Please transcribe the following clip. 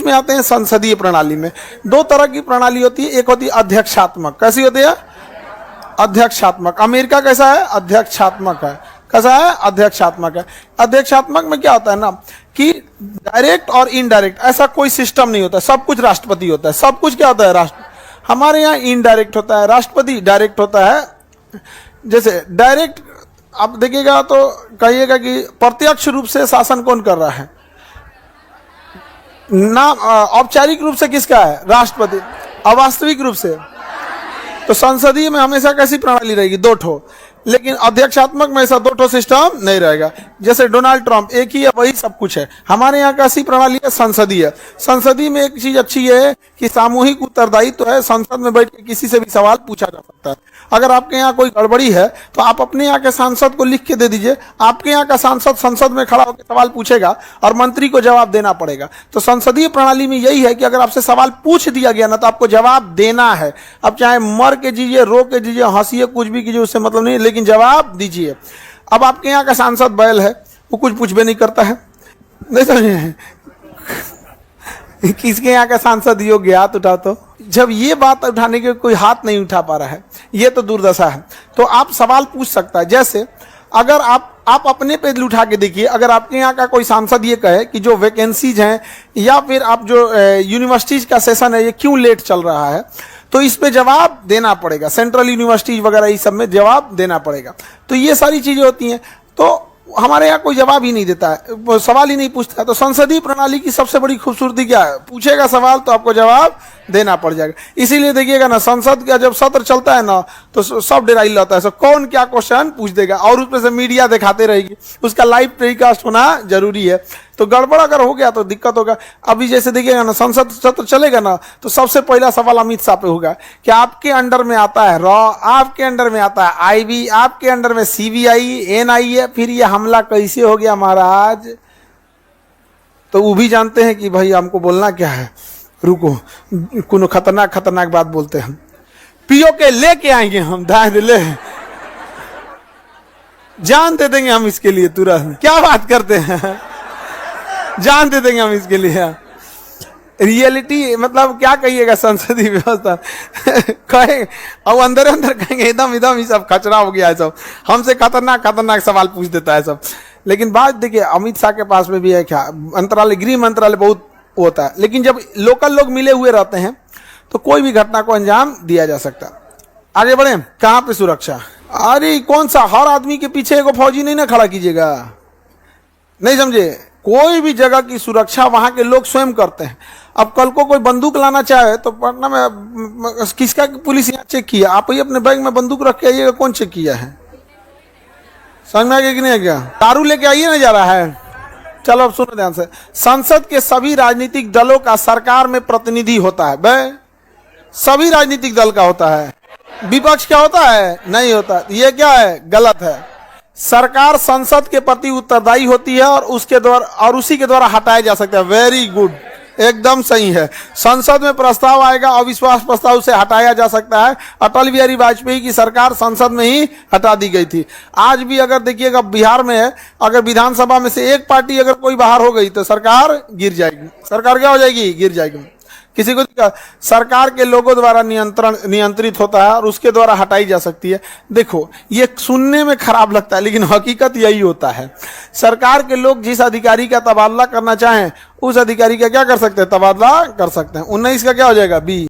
इसमें आते हैं संसदीय प्रणाली में। दो तरह की प्रणाली होती है, एक होती है अध्यक्षात्मक। कैसी होती है? अध्यक्षात्मक। अमेरिका कैसा है? अध्यक्षात्मक है। कैसा है? अध्यक्षात्मक है। अध्यक्षात्मक में क्या होता है ना कि डायरेक्ट और इनडायरेक्ट ऐसा कोई सिस्टम नहीं होता, सब कुछ राष्ट्रपति होता है। सब कुछ क्या होता है? राष्ट्र। हमारे यहाँ इनडायरेक्ट होता है, राष्ट्रपति डायरेक्ट होता है। जैसे डायरेक्ट आप देखिएगा तो कहिएगा कि प्रत्यक्ष रूप से शासन कौन कर रहा है? ना औपचारिक रूप से किसका है? राष्ट्रपति। अवास्तविक रूप से तो संसदीय में हमेशा कैसी प्रणाली रहेगी? दो ठो। लेकिन अध्यक्षात्मक में ऐसा दो ठो सिस्टम नहीं रहेगा। जैसे डोनाल्ड ट्रंप एक ही है, वही सब कुछ है। हमारे यहाँ कैसी प्रणाली है? संसदीय। संसदीय में एक चीज अच्छी है कि सामूहिक उत्तरदायित्व है। संसद में बैठ के किसी से भी सवाल पूछा जा सकता है। अगर आपके यहाँ कोई गड़बड़ी है तो आप अपने यहाँ के सांसद को लिख के दे दीजिए, आपके यहाँ का सांसद संसद में खड़ा होकर सवाल पूछेगा और मंत्री को जवाब देना पड़ेगा। तो संसदीय प्रणाली में यही है कि अगर आपसे सवाल पूछ दिया गया ना तो आपको जवाब देना है। अब चाहे मर के जीजिए, रो के जीजिए, हंसिए, कुछ भी कीजिए, उससे मतलब नहीं, लेकिन जवाब दीजिए। अब आपके यहाँ का सांसद बैल है, वो कुछ पूछ भी नहीं करता है, नहीं समझे? किसके यहाँ का सांसद योग्य हाथ उठा, तो जब ये बात उठाने के कोई हाथ नहीं उठा पा रहा है, ये तो दुर्दशा है। तो आप सवाल पूछ सकता है। जैसे अगर आप अपने पे उठा के देखिए, अगर आपके यहाँ का कोई सांसद ये कहे कि जो वैकेंसीज हैं या फिर आप जो यूनिवर्सिटीज का सेशन है ये क्यों लेट चल रहा है, तो इस पे जवाब देना पड़ेगा। सेंट्रल यूनिवर्सिटीज वगैरह इस सब में जवाब देना पड़ेगा। तो ये सारी चीजें होती हैं। तो हमारे यहाँ कोई जवाब ही नहीं देता है, सवाल ही नहीं पूछता है। तो संसदीय प्रणाली की सबसे बड़ी खूबसूरती क्या है? पूछेगा सवाल तो आपको जवाब देना पड़ जाएगा। इसीलिए देखिएगा ना, संसद का जब सत्र चलता है ना तो सब डेराई लाता है, सो कौन क्या क्वेश्चन पूछ देगा, और उसमें से मीडिया दिखाते रहेगी। उसका लाइव टेलीकास्ट होना जरूरी है। तो गड़बड़ अगर हो गया तो दिक्कत होगा। अभी जैसे देखिएगा ना, संसद सत्र चलेगा ना तो सबसे पहला सवाल अमित शाह पे होगा कि आपके अंडर में आता है रॉ, आपके अंडर में आता है आईबी, आपके अंडर में सीबीआई, एनआईए, फिर ये हमला कैसे हो गया महाराज? तो वो भी जानते हैं कि भाई हमको बोलना क्या है, रुको, कोनो खतरनाक बात बोलते हैं, पीओ के लेके आएंगे हम, दाएं ले जान दे देंगे हम इसके लिए तुरंत। क्या बात करते हैं, जान दे देंगे हम इसके लिए। रियलिटी मतलब क्या कहिएगा संसदीय व्यवस्था कहे, अब अंदर कहेंगे एकदम ये सब कचरा हो गया है, सब हमसे खतरनाक सवाल पूछ देता है सब। लेकिन बात देखिए, अमित शाह के पास में भी है क्या मंत्रालय, गृह मंत्रालय बहुत होता है, लेकिन जब लोकल लोग मिले हुए रहते हैं तो कोई भी घटना को अंजाम दिया जा सकता। आगे बढ़े, कहाँ पे सुरक्षा? अरे कौन सा, हर आदमी के पीछे एगो फौजी नहीं ना खड़ा कीजिएगा, नहीं समझे? कोई भी जगह की सुरक्षा वहां के लोग स्वयं करते हैं। अब कल को कोई बंदूक लाना चाहे तो पटना में किसका पुलिस यहाँ चेक किया? आप ही अपने बैग में बंदूक रख के आइएगा, कौन चेक किया है? समझ में आ गया कि नहीं? क्या दारू लेके आइए ना जा रहा है? चलो अब सुनो ध्यान से। संसद के सभी राजनीतिक दलों का सरकार में प्रतिनिधि होता है। बे सभी राजनीतिक दल का होता है, विपक्ष क्या होता है? नहीं होता। ये क्या है? गलत है। सरकार संसद के प्रति उत्तरदायी होती है और उसके द्वारा और उसी के द्वारा हटाया जा सकता है। वेरी गुड, एकदम सही है। संसद में प्रस्ताव आएगा, अविश्वास प्रस्ताव से हटाया जा सकता है। अटल बिहारी वाजपेयी की सरकार संसद में ही हटा दी गई थी। आज भी अगर देखिएगा बिहार में है, अगर विधानसभा में से एक पार्टी अगर कोई बाहर हो गई तो सरकार गिर जाएगी। सरकार क्या हो जाएगी? गिर जाएगी। किसी को सरकार के लोगों द्वारा नियंत्रित होता है और उसके द्वारा हटाई जा सकती है। देखो ये सुनने में खराब लगता है लेकिन हकीकत यही होता है। सरकार के लोग जिस अधिकारी का तबादला करना चाहें उस अधिकारी का क्या कर सकते हैं? तबादला कर सकते हैं। 19 का क्या हो जाएगा? बी।